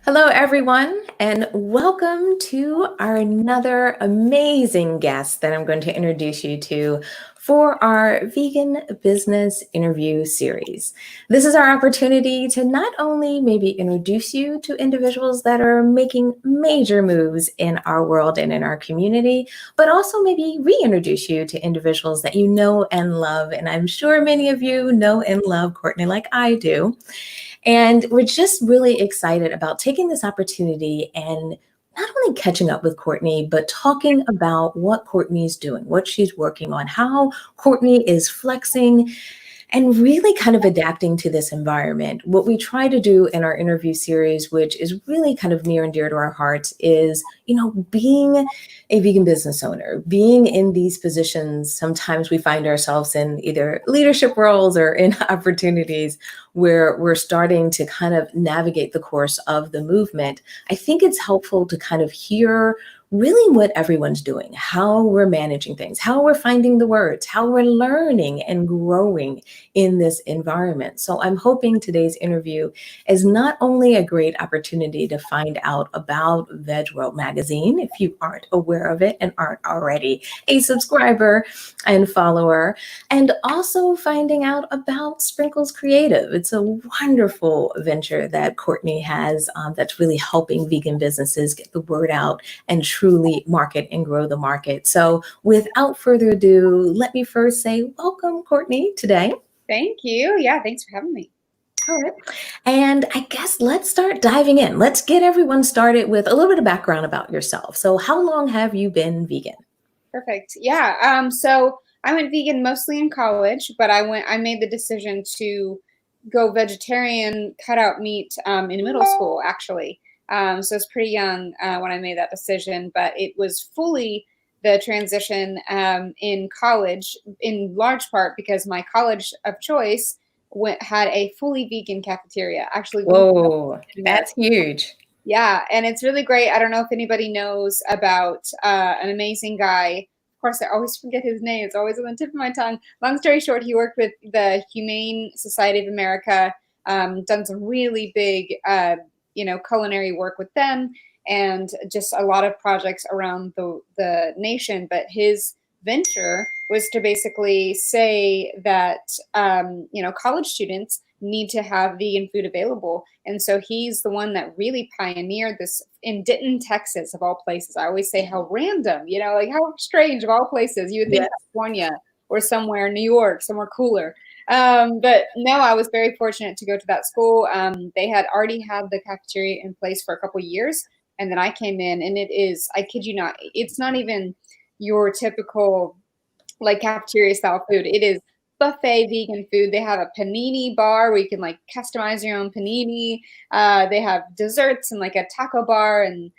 Hello, everyone, and welcome to our another amazing guest that I'm going to introduce you to for our vegan business interview series. This is our opportunity to not only maybe introduce you to individuals that are making major moves in our world and in our community, but also maybe reintroduce you to individuals that you know and love. And I'm sure many of you know and love Courtney like I do. And we're just really excited about taking this opportunity and not only catching up with Courtney, but talking about what Courtney's doing, what she's working on, how Courtney is flexing and really kind of adapting to this environment. What we try to do in our interview series, which is really kind of near and dear to our hearts, is, being a vegan business owner, being in these positions, sometimes we find ourselves in either leadership roles or in opportunities where we're starting to kind of navigate the course of the movement. I think it's helpful to kind of hear really what everyone's doing, how we're managing things, how we're finding the words, how we're learning and growing in this environment. So I'm hoping today's interview is not only a great opportunity to find out about VEGWORLD magazine, if you aren't aware of it and aren't already a subscriber and follower, and also finding out about Sprinkles Creative. It's a wonderful venture that Courtney has that's really helping vegan businesses get the word out and truly market and grow the market. So without further ado, let me first say welcome, Courtney, today. Thank you. Yeah, thanks for having me. All right. And I guess let's start diving in. Let's get everyone started with a little bit of background about yourself. So how long have you been vegan? Perfect. Yeah. So I went vegan mostly in college, but I made the decision to go vegetarian, cut out meat in middle school, actually. So it's pretty young when I made that decision, but it was fully the transition in college, in large part because my college of choice had a fully vegan cafeteria, actually one of the best Whoa, in America. that's huge. Yeah, and it's really great. I don't know if anybody knows about an amazing guy. Of course, I always forget his name. It's always on the tip of my tongue. Long story short, he worked with the Humane Society of America, done some really big, culinary work with them, and just a lot of projects around the nation. But his venture was to basically say that, college students need to have vegan food available. And so he's the one that really pioneered this in Denton, Texas, of all places. I always say how random, like how strange of all places. You would think Yeah. California or somewhere, New York, somewhere cooler. But no, I was very fortunate to go to that school. They had already had the cafeteria in place for a couple years. And then I came in, and it is, I kid you not, it's not even your typical like cafeteria style food. It is buffet vegan food. They have a panini bar where you can like customize your own panini. They have desserts and like a taco bar and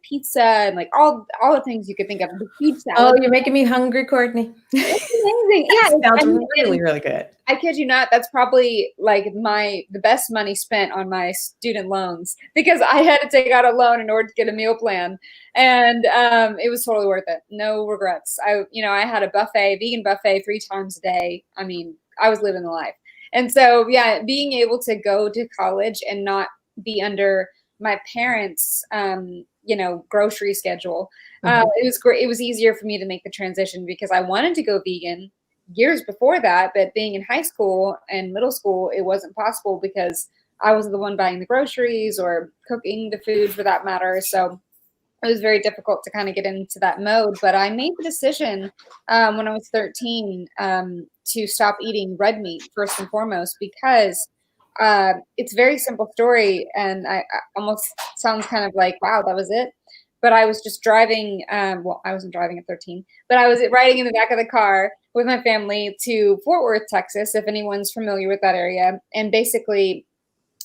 pizza and like all the things you could think of. The huge Oh, salad. you're making me hungry, Courtney. It's amazing. Yeah, Sounds I mean, really, really good. I kid you not, that's probably like the best money spent on my student loans because I had to take out a loan in order to get a meal plan, and it was totally worth it. No regrets. I had a vegan buffet 3 times a day. I mean, I was living the life, and so yeah, being able to go to college and not be under my parents' grocery schedule, Mhm. it was great. It was easier for me to make the transition because I wanted to go vegan years before that, but being in high school and middle school, it wasn't possible because I wasn't the one buying the groceries or cooking the food for that matter. So it was very difficult to kind of get into that mode. But I made the decision when I was 13 to stop eating red meat first and foremost because it's a very simple story, and I almost sounds kind of like, wow, that was it. But I was just driving. Well, I wasn't driving at 13, but I was riding in the back of the car with my family to Fort Worth, Texas, if anyone's familiar with that area. And basically,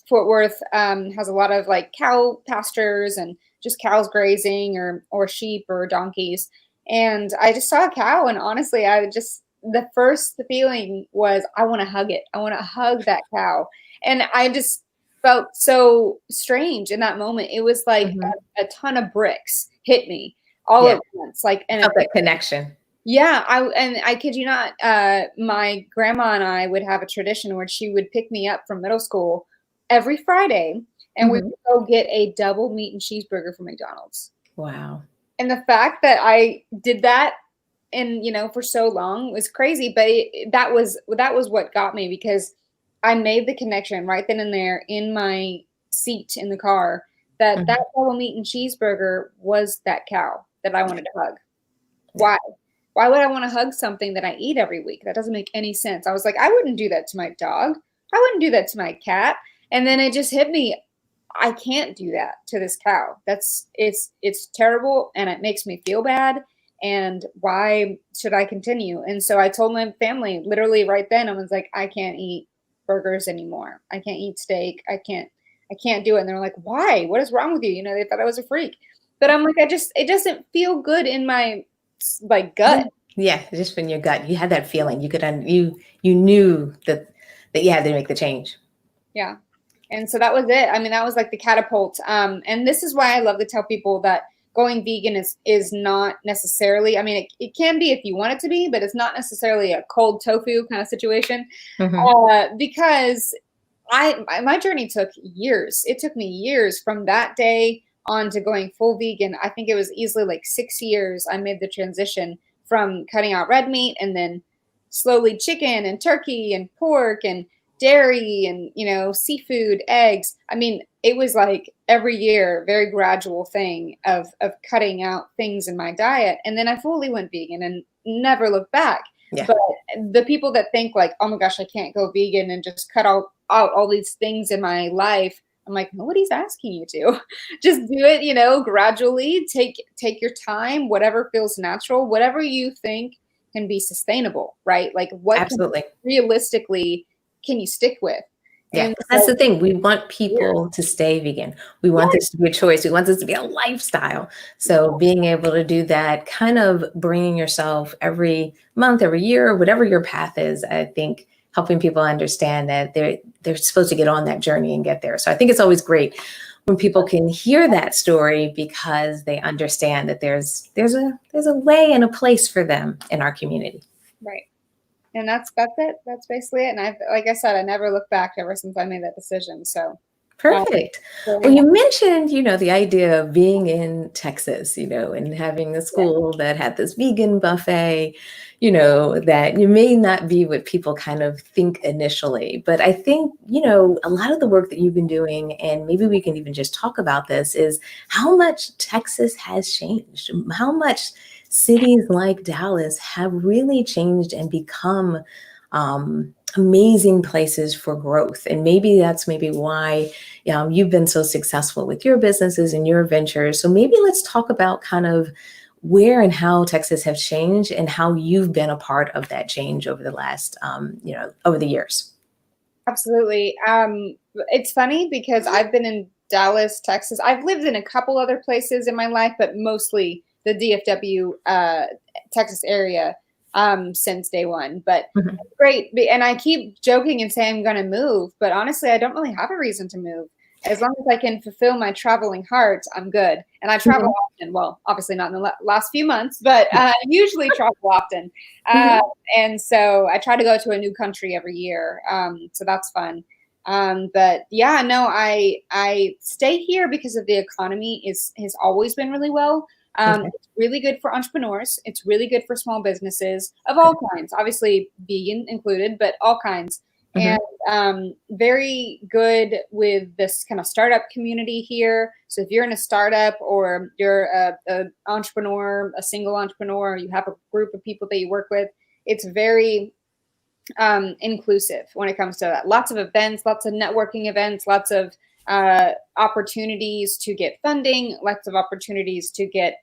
Fort Worth has a lot of like cow pastures and just cows grazing or sheep or donkeys. And I just saw a cow, and honestly, the first feeling was I want to hug it. I want to hug that cow, and I just felt so strange in that moment. It was like Mhm. a ton of bricks hit me all Yeah, at once, like and felt that connection. yeah, I kid you not, my grandma and I would have a tradition where she would pick me up from middle school every Friday, and we would go get a double meat and cheeseburger from McDonald's. Wow. And the fact that I did that and, you know, for so long was crazy, but that was what got me, because I made the connection right then and there in my seat in the car that that double meat and cheeseburger was that cow that I wanted to hug. Why? Why would I want to hug something that I eat every week? That doesn't make any sense. I was like, I wouldn't do that to my dog. I wouldn't do that to my cat. And then it just hit me. I can't do that to this cow. It's terrible, and it makes me feel bad. And why should I continue? And so I told my family literally right then, I was like, I can't eat burgers anymore. I can't eat steak. I can't do it. And they're like, why? What is wrong with you? You know, they thought I was a freak. But I'm like, it doesn't feel good in my like gut. Yeah, just in your gut, you had that feeling. You could, you knew that you had to make the change. Yeah. And so that was it. I mean, that was like the catapult. And this is why I love to tell people that going vegan is not necessarily, I mean, it can be if you want it to be, but it's not necessarily a cold tofu kind of situation. Because my journey took years. It took me years from that day on to going full vegan. I think it was easily like 6 years I made the transition from cutting out red meat and then slowly chicken and turkey and pork and dairy and, you know, seafood, eggs. I mean, it was like every year, very gradual thing of cutting out things in my diet. And then I fully went vegan and never looked back. Yeah. But the people that think like, oh my gosh, I can't go vegan and just cut out all these things in my life. I'm like, nobody's asking you to. Just do it, you know, gradually. Take your time, whatever feels natural, whatever you think can be sustainable, right? Like what Absolutely. Realistically can you stick with? Yeah, And that's the thing. We want people to stay vegan. We want this to be a choice. We want this to be a lifestyle. So being able to do that, kind of bringing yourself every month, every year, whatever your path is, I think helping people understand that they're supposed to get on that journey and get there. So I think it's always great when people can hear that story, because they understand that there's a way and a place for them in our community. Right. And that's it. That's basically it. And like I said, I never looked back ever since I made that decision. So perfect. Well, you mentioned, you know, the idea of being in Texas, you know, and having a school that had this vegan buffet, you know, that you may not be what people kind of think initially. But I think, you know, a lot of the work that you've been doing, and maybe we can even just talk about this, is how much Texas has changed, how much cities like Dallas have really changed and become amazing places for growth. And maybe that's why you've been so successful with your businesses and your ventures. So maybe let's talk about kind of where and how Texas has changed and how you've been a part of that change over the last, over the years. Absolutely. It's funny because I've been in Dallas, Texas. I've lived in a couple other places in my life, but mostly the DFW, Texas area since day one. But great. And I keep joking and saying I'm going to move, but honestly, I don't really have a reason to move. As long as I can fulfill my traveling heart, I'm good. And I travel often. Well, obviously not in the last few months, but usually travel often. And so I try to go to a new country every year. So that's fun. But yeah, no, I stay here because of the economy has always been really well. It's really good for entrepreneurs. It's really good for small businesses of all kinds, obviously vegan included, but all kinds. And very good with this kind of startup community here. So if you're in a startup or you're an entrepreneur, a single entrepreneur, or you have a group of people that you work with, it's very inclusive when it comes to that. Lots of events, lots of networking events, lots of opportunities to get funding, lots of opportunities to get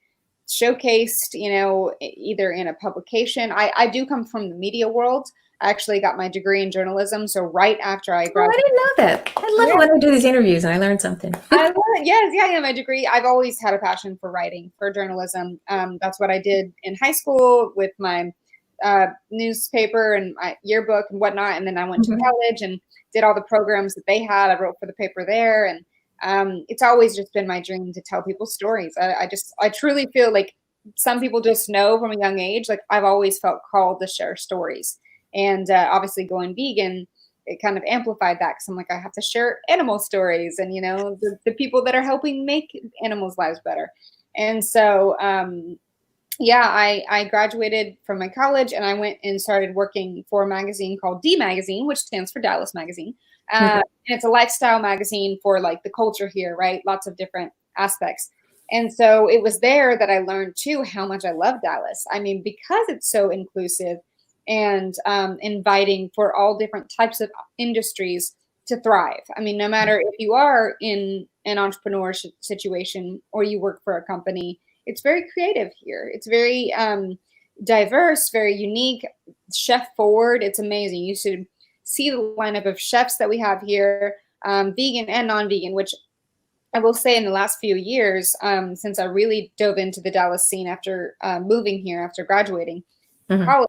showcased, you know, either in a publication. I do come from the media world. I actually got my degree in journalism. So right after I graduated. I didn't know that. I love it when I do these interviews and I learn something. I love it. Yes, yeah, my degree. I've always had a passion for writing, for journalism. That's what I did in high school with my newspaper and my yearbook and whatnot. And then I went to college and did all the programs that they had. I wrote for the paper there. And it's always just been my dream to tell people stories. I truly feel like some people just know from a young age, like I've always felt called to share stories. And obviously going vegan it kind of amplified that because I'm like, I have to share animal stories and, you know, the people that are helping make animals' lives better. And so, yeah, I graduated from my college and I went and started working for a magazine called D Magazine, which stands for Dallas Magazine. Okay. And it's a lifestyle magazine for like the culture here, right? Lots of different aspects. And so it was there that I learned too how much I love Dallas. I mean, because it's so inclusive and inviting for all different types of industries to thrive. I mean, no matter if you are in an entrepreneurship situation or you work for a company, it's very creative here. It's very diverse, very unique, chef forward. It's amazing. You should see the lineup of chefs that we have here, vegan and non-vegan, which I will say in the last few years, since I really dove into the Dallas scene after moving here, after graduating college,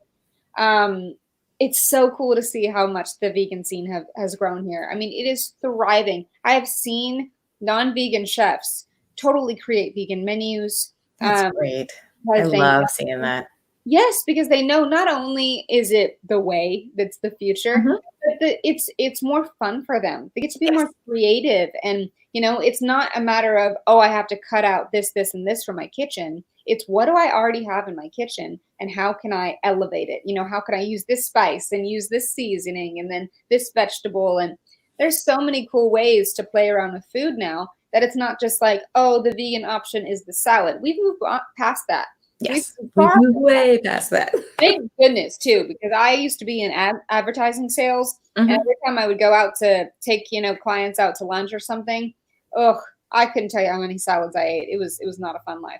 it's so cool to see how much the vegan scene has grown here. I mean, it is thriving. I have seen non-vegan chefs totally create vegan menus. That's great. I love seeing that. Yes, because they know not only is it the way that's the future, but it's more fun for them. They get to be more creative, and you know, it's not a matter of, oh, I have to cut out this, and this from my kitchen. It's what do I already have in my kitchen, and how can I elevate it? You know, how can I use this spice and use this seasoning and then this vegetable? And there's so many cool ways to play around with food now that it's not just like, oh, the vegan option is the salad. We've moved past that. Yes, we've moved way past that. Thank goodness, too, because I used to be in advertising sales. And every time I would go out to take, you know, clients out to lunch or something, I couldn't tell you how many salads I ate. It was not a fun life.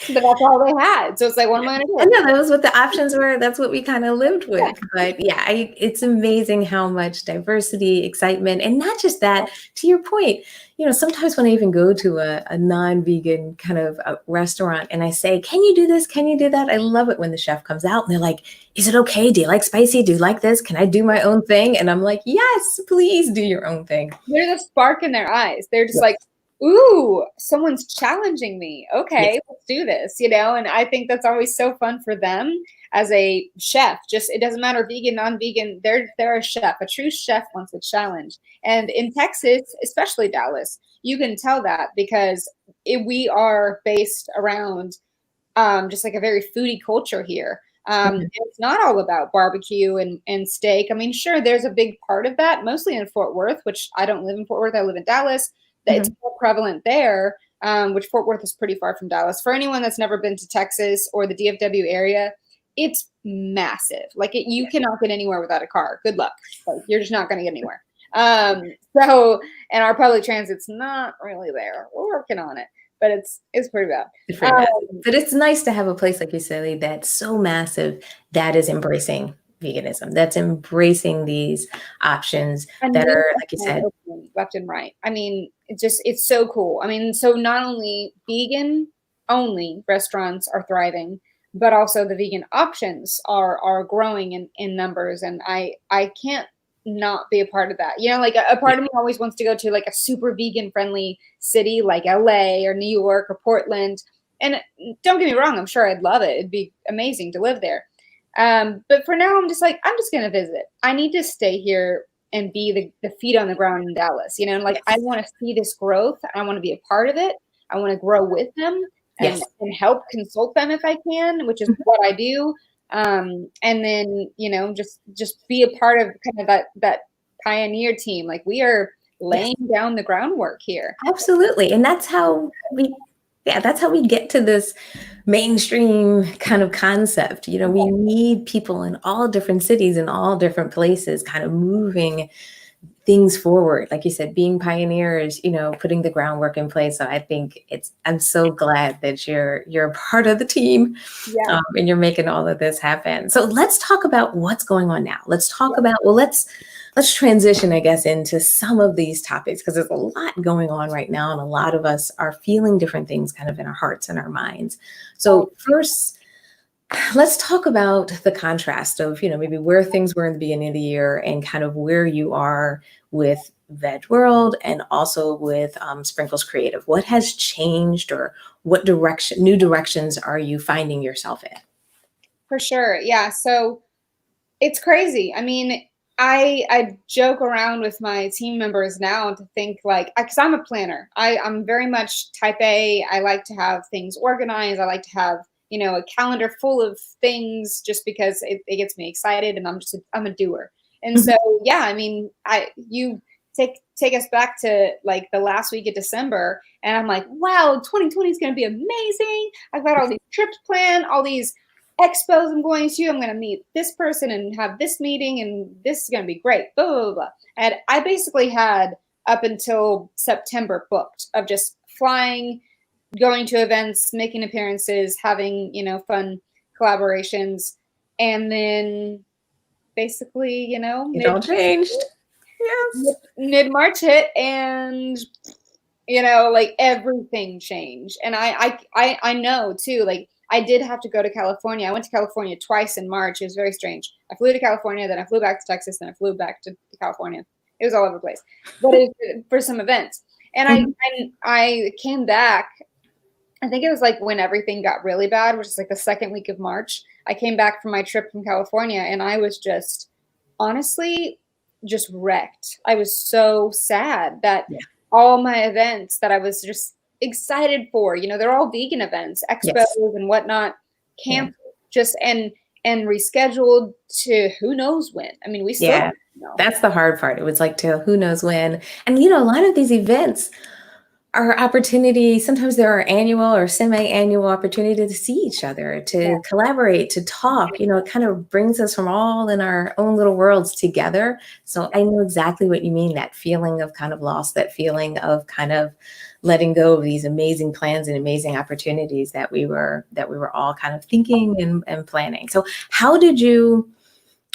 But that's all they had. So it's like, what am I going to do? I know that was what the options were. That's what we kind of lived with. Yeah. But yeah, it's amazing how much diversity, excitement, and not just that, to your point, you know, sometimes when I even go to a non-vegan kind of a restaurant and I say, can you do this? Can you do that? I love it when the chef comes out and they're like, is it okay? Do you like spicy? Do you like this? Can I do my own thing? And I'm like, yes, please do your own thing. There's a spark in their eyes. They're just like, ooh, someone's challenging me. Okay, let's do this, you know? And I think that's always so fun for them as a chef. Just, it doesn't matter vegan, non-vegan, they're a chef. A true chef wants a challenge. And in Texas, especially Dallas, you can tell that because we are based around just like a very foodie culture here. It's not all about barbecue and steak. I mean, sure, there's a big part of that, mostly in Fort Worth, which I don't live in Fort Worth. I live in Dallas. It's more prevalent there, which Fort Worth is pretty far from Dallas. For anyone that's never been to Texas or the DFW area, it's massive. Like you cannot get anywhere without a car. Good luck. Like, you're just not going to get anywhere. So, and our public transit's not really there. We're working on it, but it's pretty bad. But it's nice to have a place like you said that's so massive that is embracing veganism, that's embracing these options that are, like you said, left and right. I mean, it's so cool. I mean, so not only vegan only restaurants are thriving, but also the vegan options are growing in numbers. And I can't not be a part of that. You know, like a part of me always wants to go to like a super vegan friendly city like LA or New York or Portland. And don't get me wrong, I'm sure I'd love it. It'd be amazing to live there. But for now, I'm just going to visit. I need to stay here and be the feet on the ground in Dallas, you know, and like, I want to see this growth. I want to be a part of it. I want to grow with them and help consult them if I can, which is what I do. And then, you know, just be a part of kind of that pioneer team. Like we are laying down the groundwork here. Absolutely. And that's how we get to this mainstream kind of concept. You know, we need people in all different cities and all different places kind of moving things forward. Like you said, being pioneers, you know, putting the groundwork in place. So I think I'm so glad that you're a part of the team and you're making all of this happen. So let's talk about what's going on now. Let's talk about, let's transition, I guess, into some of these topics because there's a lot going on right now and a lot of us are feeling different things kind of in our hearts and our minds. So first, let's talk about the contrast of, you know, maybe where things were in the beginning of the year and kind of where you are with VEGWORLD and also with Sprinkles Creative. What has changed or what new directions are you finding yourself in? For sure. Yeah. So it's crazy. I mean, I joke around with my team members now to think like, because I'm a planner. I'm very much type A. I like to have things organized. I like to have, a calendar full of things just because it gets me excited, and I'm a doer. And so, yeah, I mean, you take us back to like the last week of December, and I'm like, wow, 2020 is going to be amazing. I've got all these trips planned, all these expos I'm going to. I'm going to meet this person and have this meeting, and this is going to be great. Blah, blah, blah, blah. And I basically had up until September booked of just flying, going to events, making appearances, having, fun collaborations. And then basically, It all changed. Yes. Mid-March hit, and like everything changed. And I know too, like I did have to go to California. I went to California twice in March. It was very strange. I flew to California, then I flew back to Texas, then I flew back to California. It was all over the place, but it was for some events. And I came back. I think it was like when everything got really bad, which is like the second week of March. I came back from my trip from California, and I was just honestly just wrecked. I was so sad that all my events that I was just excited for, they're all vegan events, expos and whatnot, canceled just and rescheduled to who knows when. I mean, we still don't know. That's the hard part. It was like to who knows when. And a lot of these events are opportunities. Sometimes there are annual or semi-annual opportunity to see each other, to collaborate, to talk. It kind of brings us from all in our own little worlds together. So I know exactly what you mean, that feeling of kind of loss, that feeling of kind of letting go of these amazing plans and amazing opportunities that we were all kind of thinking and planning. So how did you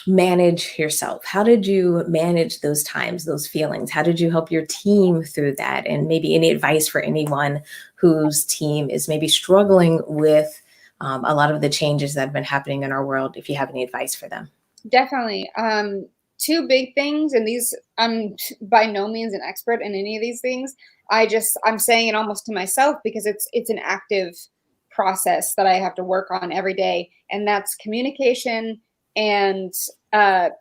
manage yourself? How did you manage those times, those feelings? How did you help your team through that? And maybe any advice for anyone whose team is maybe struggling with a lot of the changes that have been happening in our world, if you have any advice for them? Definitely. Two big things, and these, I'm by no means an expert in any of these things. I'm saying it almost to myself because it's an active process that I have to work on every day. And that's communication and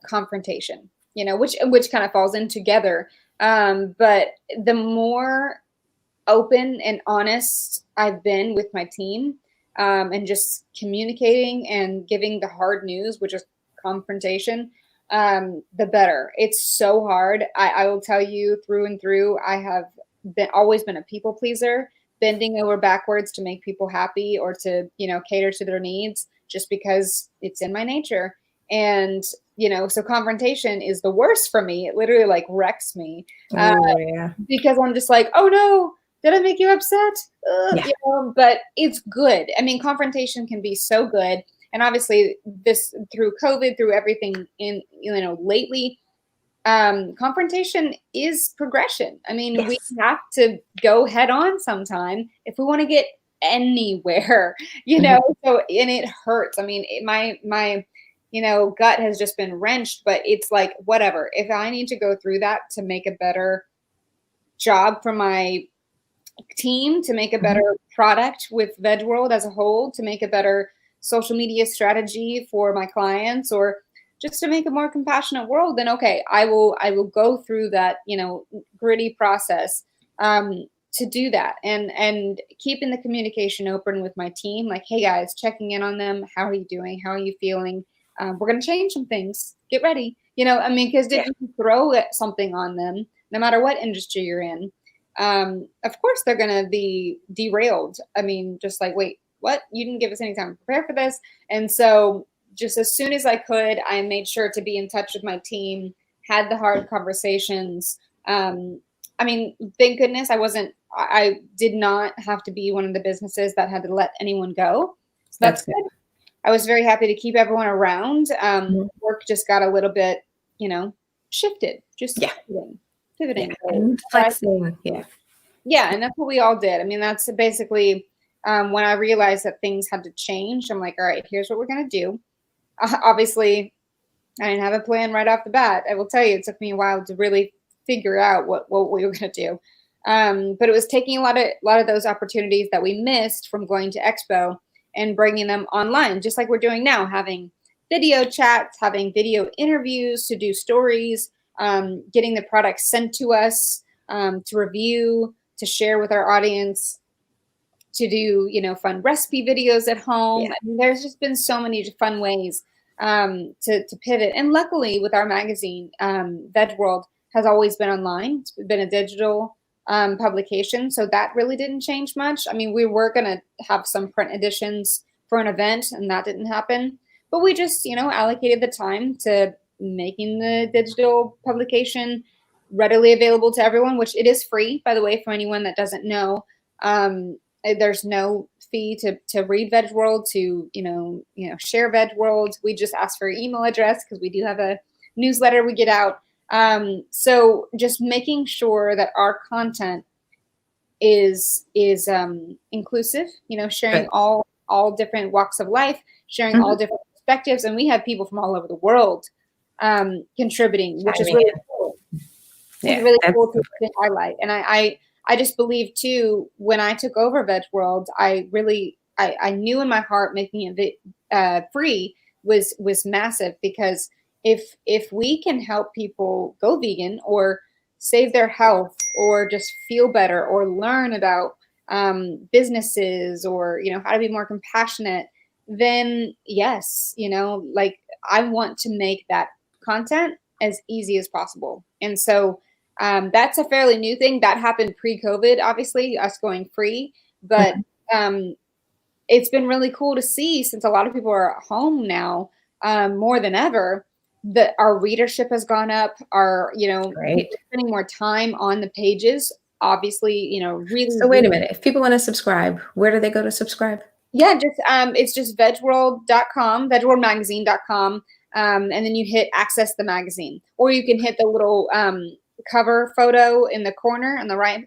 confrontation, which kind of falls in together. But the more open and honest I've been with my team, and just communicating and giving the hard news, which is confrontation, the better. It's so hard. I will tell you through and through, I have always been a people pleaser, bending over backwards to make people happy or to, cater to their needs just because it's in my nature. And, so confrontation is the worst for me. It literally like wrecks me because I'm just like, oh no, did I make you upset? But it's good. I mean, confrontation can be so good. And obviously this through COVID, through everything in, lately, confrontation is progression. I mean, we have to go head on sometime if we want to get anywhere, so, and it hurts. I mean, my gut has just been wrenched, but it's like, whatever. If I need to go through that to make a better job for my team, to make a better product with VEGWORLD as a whole, to make a better social media strategy for my clients, or just to make a more compassionate world, then okay, I will go through that, gritty process to do that, and keeping the communication open with my team, like, hey guys, checking in on them. How are you doing? How are you feeling? We're going to change some things. Get ready. Because if you throw something on them, no matter what industry you're in, of course they're going to be derailed. I mean, just like, wait, what? You didn't give us any time to prepare for this. And so just as soon as I could, I made sure to be in touch with my team, had the hard conversations. I mean, thank goodness I did not have to be one of the businesses that had to let anyone go. So that's good. I was very happy to keep everyone around. Work just got a little bit, shifted, just pivoting. And flexing. Yeah. And that's what we all did. I mean, that's basically when I realized that things had to change. I'm like, all right, here's what we're going to do. Obviously, I didn't have a plan right off the bat. I will tell you, it took me a while to really figure out what we were going to do. But it was taking a lot of those opportunities that we missed from going to Expo and bringing them online, just like we're doing now, having video chats, having video interviews to do stories, getting the products sent to us to review, to share with our audience, to do, fun recipe videos at home. Yeah. I mean, there's just been so many fun ways to pivot. And luckily with our magazine, VEGWORLD has always been online. It's been a digital publication. So that really didn't change much. I mean, we were going to have some print editions for an event and that didn't happen. But we just, allocated the time to making the digital publication readily available to everyone, which it is free, by the way, for anyone that doesn't know. There's no fee to read VEGWORLD, to share VEGWORLD. We just ask for your email address because we do have a newsletter we get out. So just making sure that our content is inclusive. Sharing all different walks of life, sharing all different perspectives, and we have people from all over the world contributing, which is really cool. Yeah, it's really cool to highlight. And I just believe too, when I took over VEGWORLD, I knew in my heart making it free was massive, because if we can help people go vegan or save their health or just feel better or learn about businesses or how to be more compassionate, then yes, like I want to make that content as easy as possible. And so that's a fairly new thing that happened pre-COVID, obviously, us going free. But it's been really cool to see, since a lot of people are at home now more than ever, that our readership has gone up. Our, spending more time on the pages, obviously, really. So wait a minute. If people want to subscribe, where do they go to subscribe? Yeah, it's just VEGWORLD.com, VEGWORLDmagazine.com. And then you hit access the magazine, or you can hit the little cover photo in the corner on the right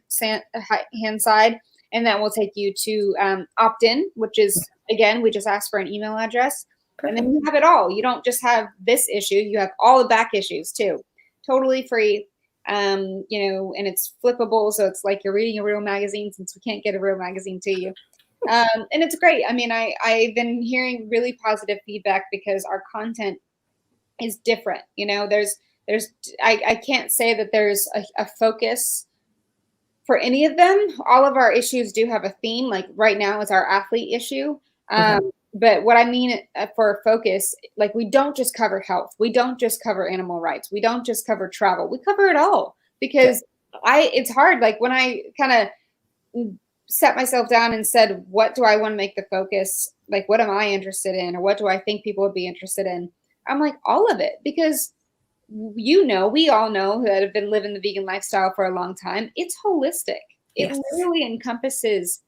hand side, and that will take you to opt in, which is, again, we just ask for an email address. Perfect. And then you have it all. You don't just have this issue, you have all the back issues too, totally free. And it's flippable, so it's like you're reading a real magazine, since we can't get a real magazine to you. And it's great. I mean, I've been hearing really positive feedback because our content is different. I can't say that there's a focus for any of them. All of our issues do have a theme. Like right now is our athlete issue. But what I mean for focus, like we don't just cover health. We don't just cover animal rights. We don't just cover travel. We cover it all, because it's hard. Like when I kind of set myself down and said, what do I want to make the focus? Like, what am I interested in? Or what do I think people would be interested in? I'm like, all of it, because we all know that have been living the vegan lifestyle for a long time. It's holistic. It literally encompasses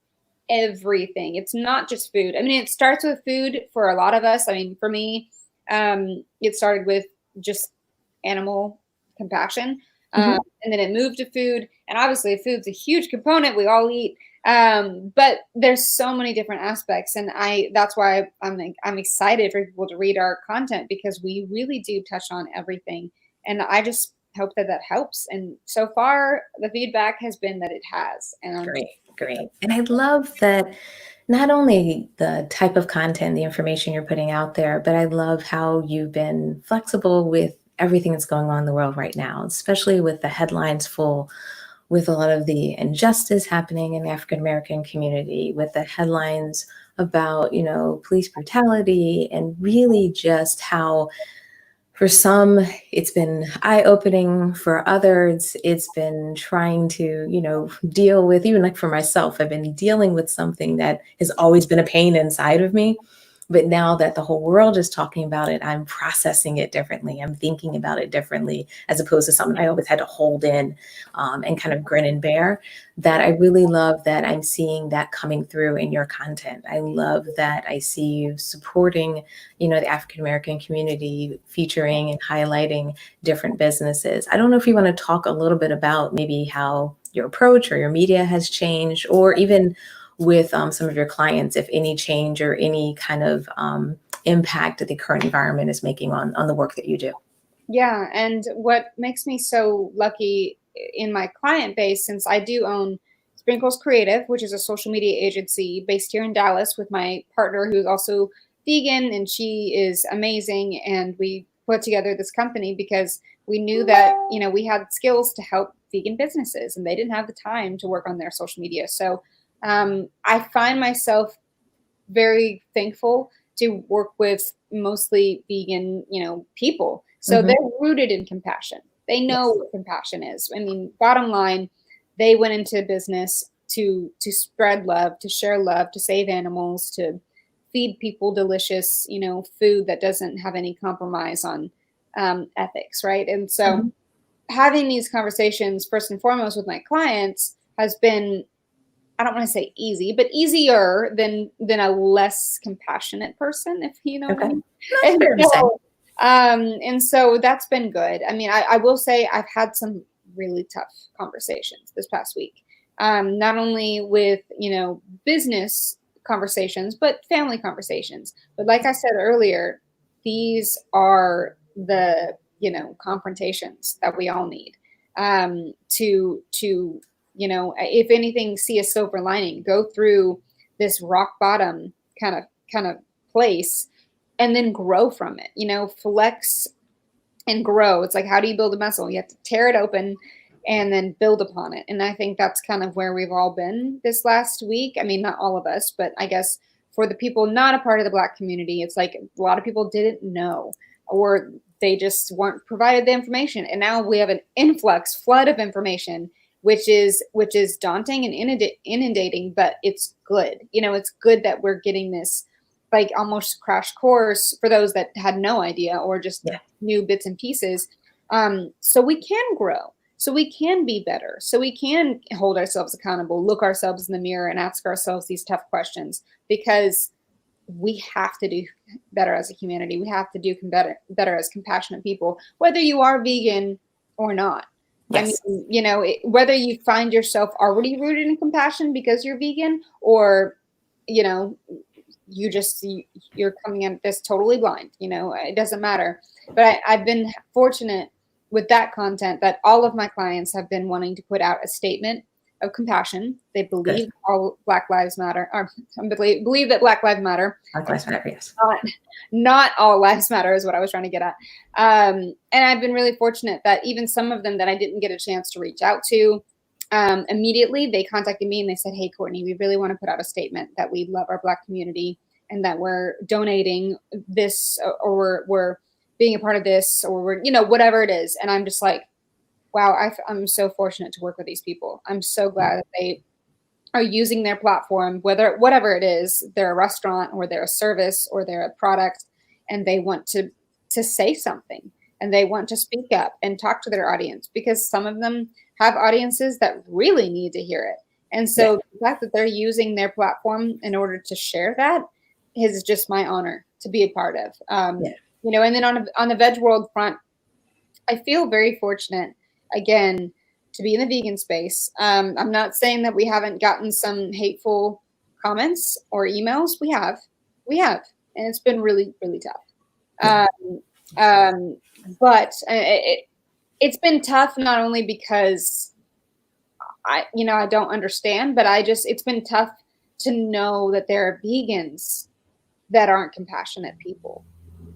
everything. It's not just food. I mean, it starts with food for a lot of us. I mean, for me, it started with just animal compassion. And then it moved to food. And obviously food's a huge component. We all eat. But there's so many different aspects. And that's why I'm excited for people to read our content, because we really do touch on everything. And I just hope that helps. And so far the feedback has been that it has. And Great. And I love that not only the type of content, the information you're putting out there, but I love how you've been flexible with everything that's going on in the world right now, especially with the headlines full with a lot of the injustice happening in the African-American community, with the headlines about, police brutality, and really just how for some, it's been eye-opening. For others, it's been trying to, deal with, even like for myself, I've been dealing with something that has always been a pain inside of me. But now that the whole world is talking about it, I'm processing it differently. I'm thinking about it differently, as opposed to something I always had to hold in and kind of grin and bear. That I really love that I'm seeing that coming through in your content. I love that I see you supporting, the African-American community, featuring and highlighting different businesses. I don't know if you want to talk a little bit about maybe how your approach or your media has changed, or even with some of your clients, if any change or any kind of impact that the current environment is making on the work that you do. Yeah. And what makes me so lucky in my client base, since I do own Sprinkles Creative, which is a social media agency based here in Dallas with my partner, who's also vegan and she is amazing. And we put together this company because we knew that, we had skills to help vegan businesses and they didn't have the time to work on their social media. So I find myself very thankful to work with mostly vegan, people. So they're rooted in compassion. They know Yes. what compassion is. I mean, bottom line, they went into business to spread love, to share love, to save animals, to feed people delicious, food that doesn't have any compromise on ethics, right? And so Mhm. having these conversations first and foremost with my clients has been, I don't want to say easy, but easier than a less compassionate person, if you know what I Okay. mean. That's fair to say. And so that's been good. I mean, I will say I've had some really tough conversations this past week. Not only with, business conversations, but family conversations. But like I said earlier, these are the, confrontations that we all need to if anything, see a silver lining, go through this rock bottom kind of place and then grow from it, flex and grow. It's like, how do you build a muscle? You have to tear it open and then build upon it. And I think that's kind of where we've all been this last week. I mean, not all of us, but I guess for the people not a part of the Black community, it's like a lot of people didn't know, or they just weren't provided the information. And now we have an flood of information, which is daunting and inundating, but it's good. It's good that we're getting this like almost crash course for those that had no idea or just Yeah. new bits and pieces. So we can grow, so we can be better, so we can hold ourselves accountable, look ourselves in the mirror and ask ourselves these tough questions, because we have to do better as a humanity. We have to do better as compassionate people, whether you are vegan or not. Yes. I mean, whether you find yourself already rooted in compassion because you're vegan, or, you're coming at this totally blind, it doesn't matter. But I've been fortunate with that content that all of my clients have been wanting to put out a statement of compassion. They believe Good. all Black Lives Matter, or believe that Black Lives Matter. Black Lives Matter. Yes. Not all lives matter is what I was trying to get at. And I've been really fortunate that even some of them that I didn't get a chance to reach out to, immediately they contacted me and they said, "Hey, Courtney, we really want to put out a statement that we love our Black community and that we're donating this, or we're being a part of this, or we're, whatever it is." And I'm just like, wow, I'm so fortunate to work with these people. I'm so glad that they are using their platform, whatever it is, they're a restaurant or they're a service or they're a product, and they want to say something and they want to speak up and talk to their audience, because some of them have audiences that really need to hear it. And so the fact that they're using their platform in order to share that is just my honor to be a part of. And then on the Veg World front, I feel very fortunate, again, to be in the vegan space. I'm not saying that we haven't gotten some hateful comments or emails. We have, and it's been really, really tough. But it's been tough not only because I don't understand, but it's been tough to know that there are vegans that aren't compassionate people.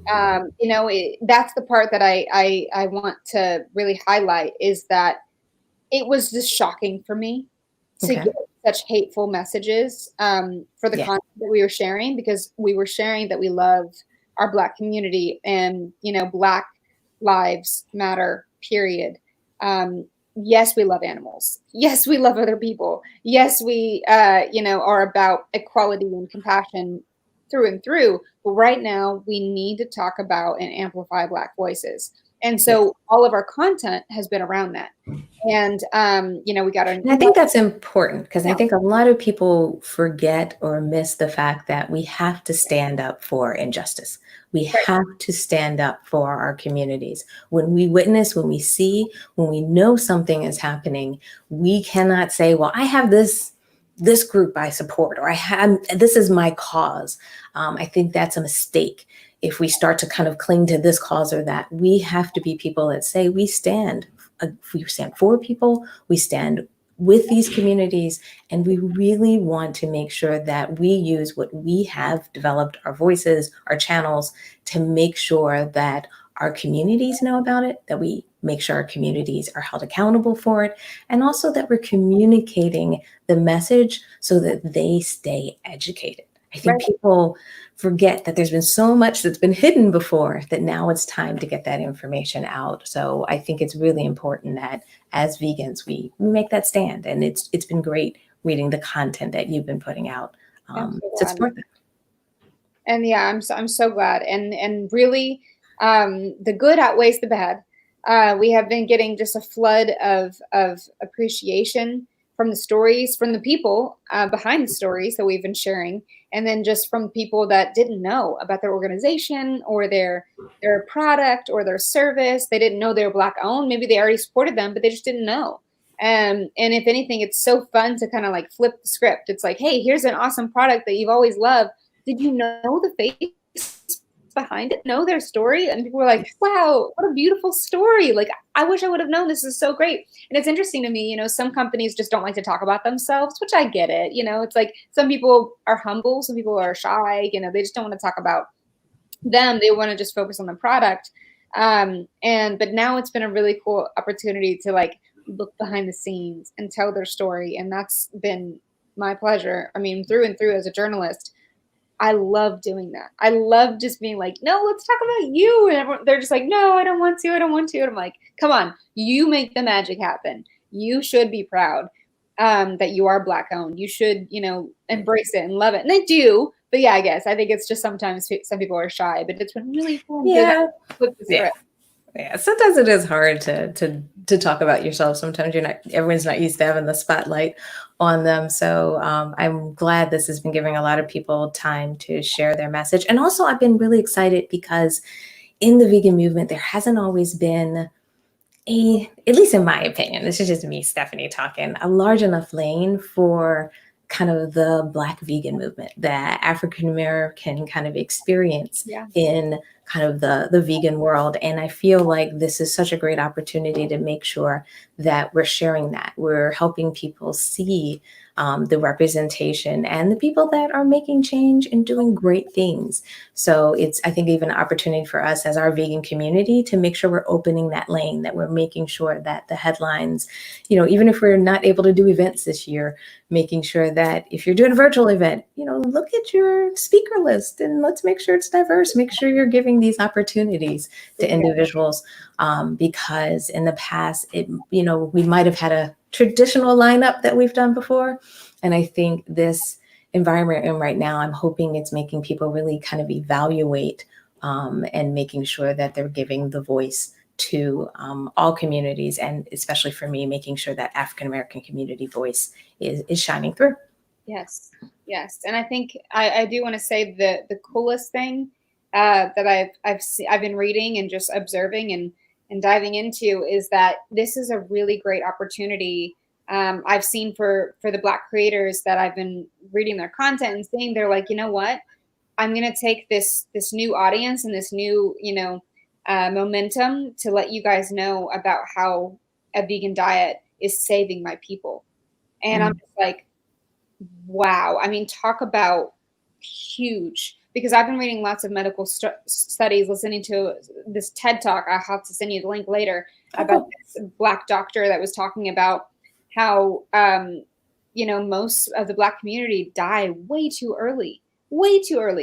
That's the part that I want to really highlight, is that it was just shocking for me to get such hateful messages for the content that we were sharing, because we were sharing that we love our Black community and, Black lives matter, period. Yes, we love animals. Yes, we love other people. Yes, we, are about equality and compassion through and through. But right now, we need to talk about and amplify Black voices. And so all of our content has been around that. And, we got And I think that's important, because I think a lot of people forget or miss the fact that we have to stand up for injustice. We have to stand up for our communities. When we witness, when we see, when we know something is happening, we cannot say, well, I have this group I support, or this is my cause. I think that's a mistake. If we start to kind of cling to this cause or that, we have to be people that say we stand for people, we stand with these communities, and we really want to make sure that we use what we have developed, our voices, our channels, to make sure that our communities know about it, that we make sure our communities are held accountable for it, and also that we're communicating the message so that they stay educated. I think people forget that there's been so much that's been hidden before, that now it's time to get that information out. So I think it's really important that as vegans, we make that stand. And it's been great reading the content that you've been putting out to support that. And yeah, I'm so glad. And really, the good outweighs the bad. We have been getting just a flood of appreciation from the stories, from the people behind the stories that we've been sharing, and then just from people that didn't know about their organization or their product or their service. They didn't know they were Black owned. Maybe they already supported them, but they just didn't know. And if anything, it's so fun to kind of like flip the script. It's like, hey, here's an awesome product that you've always loved. Did you know the face behind it? Know their story? And people were like, wow, what a beautiful story. Like, I wish I would have known. This is so great. And it's interesting to me, some companies just don't like to talk about themselves, which I get it. It's like some people are humble, some people are shy, they just don't want to talk about them. They want to just focus on the product. But now it's been a really cool opportunity to like look behind the scenes and tell their story. And that's been my pleasure. I mean, through and through as a journalist, I love doing that. I love just being like, no, let's talk about you. And they're just like, no, I don't want to. I don't want to. And I'm like, come on, you make the magic happen. You should be proud that you are Black owned. You should, embrace it and love it. And they do. But yeah, I think it's just sometimes some people are shy, but it's been really fun. Yeah. Flip the script. Yeah, sometimes it is hard to talk about yourself. Sometimes everyone's not used to having the spotlight on them. So I'm glad this has been giving a lot of people time to share their message. And also I've been really excited because in the vegan movement, there hasn't always been at least in my opinion, this is just me, Stephanie, talking, a large enough lane for kind of the Black vegan movement that African American kind of experience in kind of the vegan world. And I feel like this is such a great opportunity to make sure that we're sharing that. We're helping people see the representation and the people that are making change and doing great things. So it's, I think, even an opportunity for us as our vegan community to make sure we're opening that lane, that we're making sure that the headlines, even if we're not able to do events this year, making sure that if you're doing a virtual event, look at your speaker list and let's make sure it's diverse. Make sure you're giving these opportunities to individuals because in the past, we might have had a traditional lineup that we've done before. And I think this environment we're in right now, I'm hoping it's making people really kind of evaluate and making sure that they're giving the voice to all communities, and especially for me, making sure that African American community voice is shining through. Yes. And I think I do want to say the coolest thing that I've been reading and just observing and diving into is that this is a really great opportunity. I've seen for the Black creators that I've been reading their content and seeing, they're like, you know what? I'm going to take this new audience and this new, momentum to let you guys know about how a vegan diet is saving my people. And I'm just like, wow. I mean, talk about huge, because I've been reading lots of medical studies, listening to this TED Talk. I'll have to send you the link later about this Black doctor that was talking about how, most of the Black community die way too early.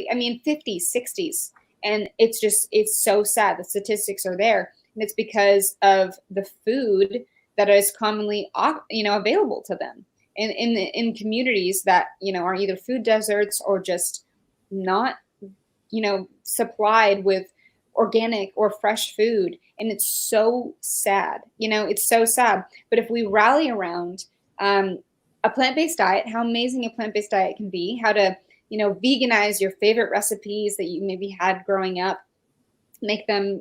I mean, 50s, 60s. And it's so sad. The statistics are there. And it's because of the food that is commonly, available to them in communities that, are either food deserts or just not, supplied with organic or fresh food. And it's so sad, it's so sad. But if we rally around a plant-based diet, how amazing a plant-based diet can be, how to, veganize your favorite recipes that you maybe had growing up, make them,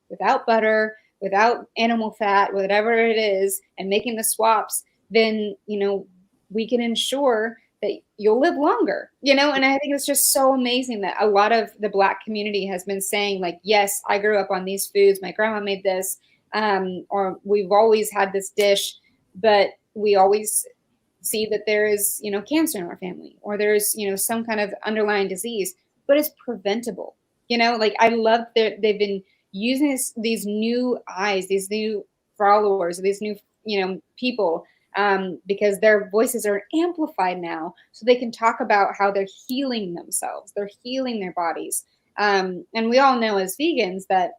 without butter, without animal fat, whatever it is, and making the swaps, then, we can ensure that you'll live longer, and I think it's just so amazing that a lot of the Black community has been saying, like, yes, I grew up on these foods. My grandma made this, or we've always had this dish, but we always see that there is, cancer in our family, or there's, some kind of underlying disease, but it's preventable. Like, I love that they've been using these new eyes, these new followers, these new, people, because their voices are amplified now, so they can talk about how they're healing themselves, they're healing their bodies. And we all know as vegans that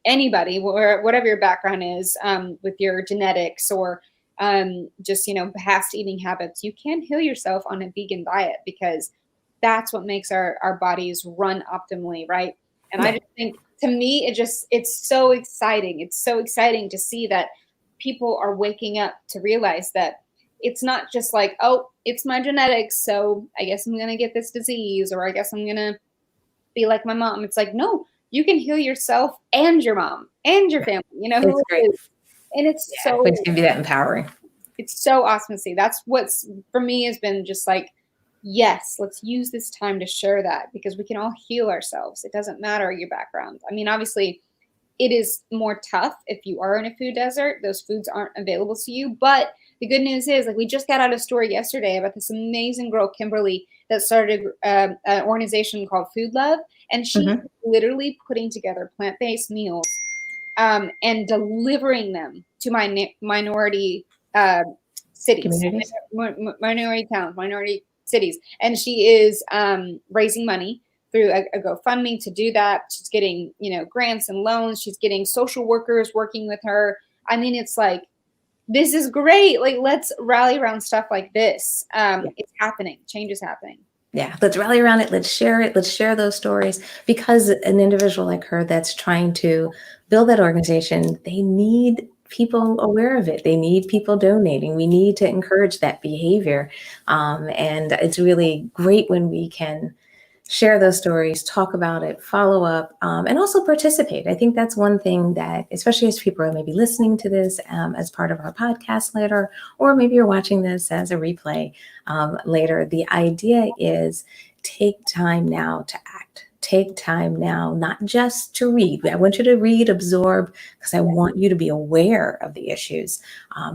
anybody, whatever your background is, with your genetics or just, past eating habits, you can heal yourself on a vegan diet, because that's what makes our bodies run optimally, right? And I just think, to me, it's so exciting. It's so exciting to see that people are waking up to realize that it's not just like, oh, it's my genetics, so I guess I'm gonna get this disease, or I guess I'm gonna be like my mom. It's like, no, you can heal yourself and your mom and your family, It's great. and it's Which can be that empowering. It's so awesome to see. That's what's, for me, has been just like, yes, let's use this time to share that, because we can all heal ourselves. It doesn't matter your background. I mean, obviously, it is more tough if you are in a food desert. Those foods aren't available to you. But the good news is, like, we just got out a story yesterday about this amazing girl, Kimberly, that started an organization called Food Love. And she's literally putting together plant-based meals and delivering them to minority cities, minority towns, minority cities. And she is raising money through a GoFundMe to do that. She's getting, grants and loans. She's getting social workers working with her. I mean, it's like, this is great. Like, let's rally around stuff like this. It's happening. Change is happening. Yeah, let's rally around it. Let's share it. Let's share those stories, because an individual like her that's trying to build that organization, they need people aware of it. They need people donating. We need to encourage that behavior. And it's really great when we can share those stories, talk about it, follow up, and also participate. I think that's one thing that, especially as people are maybe listening to this as part of our podcast later, or maybe you're watching this as a replay later, the idea is take time now to act. Take time now, not just to read. I want you to read, absorb, because I want you to be aware of the issues.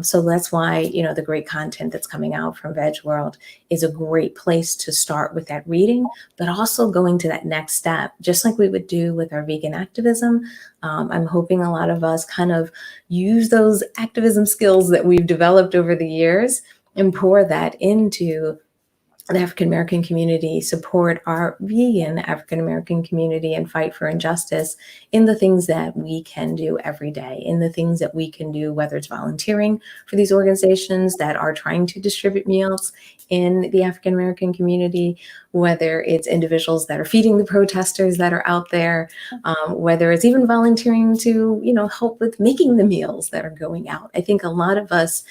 So that's why, the great content that's coming out from VEGWORLD is a great place to start with that reading, but also going to that next step, just like we would do with our vegan activism. I'm hoping a lot of us kind of use those activism skills that we've developed over the years and pour that into the African-American community, support our vegan African-American community, and fight for injustice in the things that we can do every day, in the things that we can do, whether it's volunteering for these organizations that are trying to distribute meals in the African-American community, whether it's individuals that are feeding the protesters that are out there, whether it's even volunteering to, help with making the meals that are going out. I think a lot of us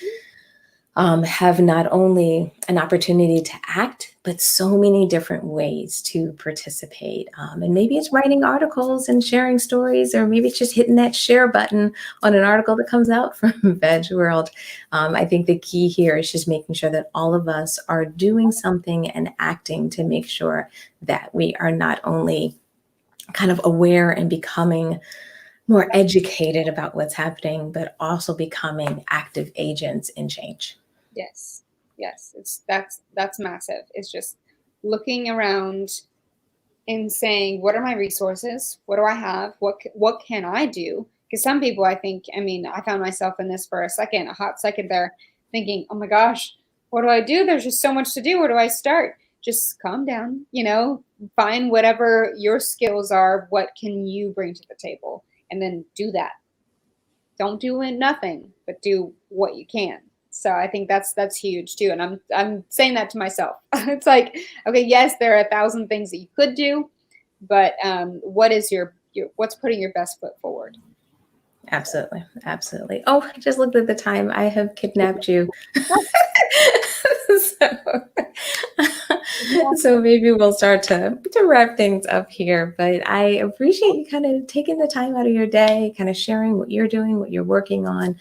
have not only an opportunity to act, but so many different ways to participate. And maybe it's writing articles and sharing stories, or maybe it's just hitting that share button on an article that comes out from VEGWORLD. I think the key here is just making sure that all of us are doing something and acting to make sure that we are not only kind of aware and becoming more educated about what's happening, but also becoming active agents in change. Yes, that's massive. It's just looking around and saying, what are my resources? What do I have? What can I do? Because some people, I think, I found myself in this for a hot second there, thinking, oh my gosh, what do I do? There's just so much to do. Where do I start? Just calm down, find whatever your skills are. What can you bring to the table? And then do that. Don't do nothing, but do what you can. So I think that's huge too. And I'm saying that to myself. It's like, okay, yes, there are 1,000 things that you could do, but what is what's putting your best foot forward? Absolutely. Absolutely. Oh, I just looked at the time. I have kidnapped you. So maybe we'll start to wrap things up here, but I appreciate you kind of taking the time out of your day, kind of sharing what you're doing, what you're working on.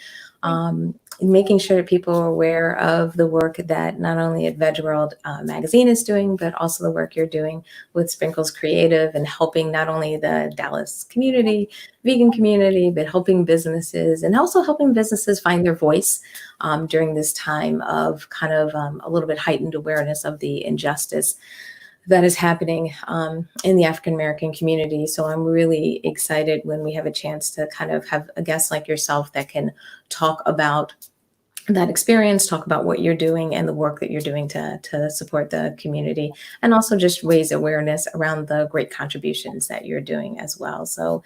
making sure that people are aware of the work that not only at VEGWORLD magazine is doing, but also the work you're doing with Sprinkles Creative and helping not only the Dallas community, vegan community, but helping businesses and also helping businesses find their voice during this time of kind of a little bit heightened awareness of the injustice that is happening in the African American community. So I'm really excited when we have a chance to kind of have a guest like yourself that can talk about that experience, talk about what you're doing and the work that you're doing to support the community, and also just raise awareness around the great contributions that you're doing as well. So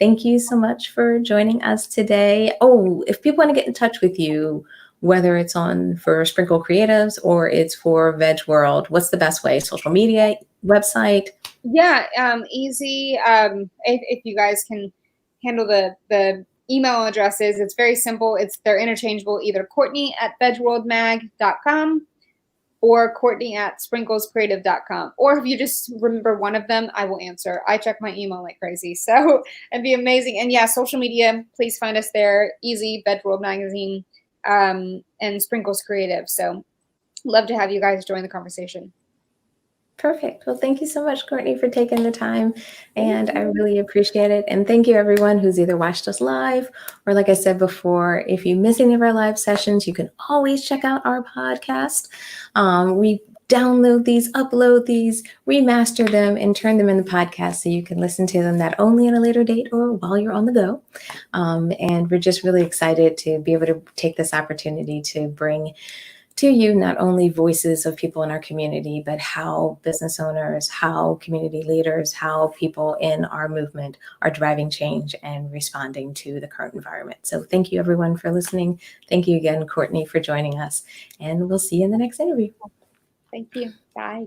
thank you so much for joining us today. Oh, if people want to get in touch with you, whether it's on for Sprinkle Creatives or it's for VEGWORLD, what's the best way? Social media, website? Yeah, easy. If you guys can handle the email addresses, it's very simple. They're interchangeable, either Courtney@VegWorldMag.com or Courtney@SprinklesCreative.com. Or if you just remember one of them, I will answer. I check my email like crazy, so it'd be amazing. And yeah, social media, please find us there. Easy, VEGWORLD Magazine, and Sprinkles Creative. So love to have you guys join the conversation. Perfect. Well, thank you so much, Courtney, for taking the time. And I really appreciate it. And thank you, everyone who's either watched us live or, like I said before, if you miss any of our live sessions, you can always check out our podcast. We download these, upload these, remaster them, and turn them into podcasts so you can listen to them not only at a later date or while you're on the go. And we're just really excited to be able to take this opportunity to bring to you not only voices of people in our community, but how business owners, how community leaders, how people in our movement are driving change and responding to the current environment. So thank you, everyone, for listening. Thank you again, Courtney, for joining us. And we'll see you in the next interview. Thank you. Bye.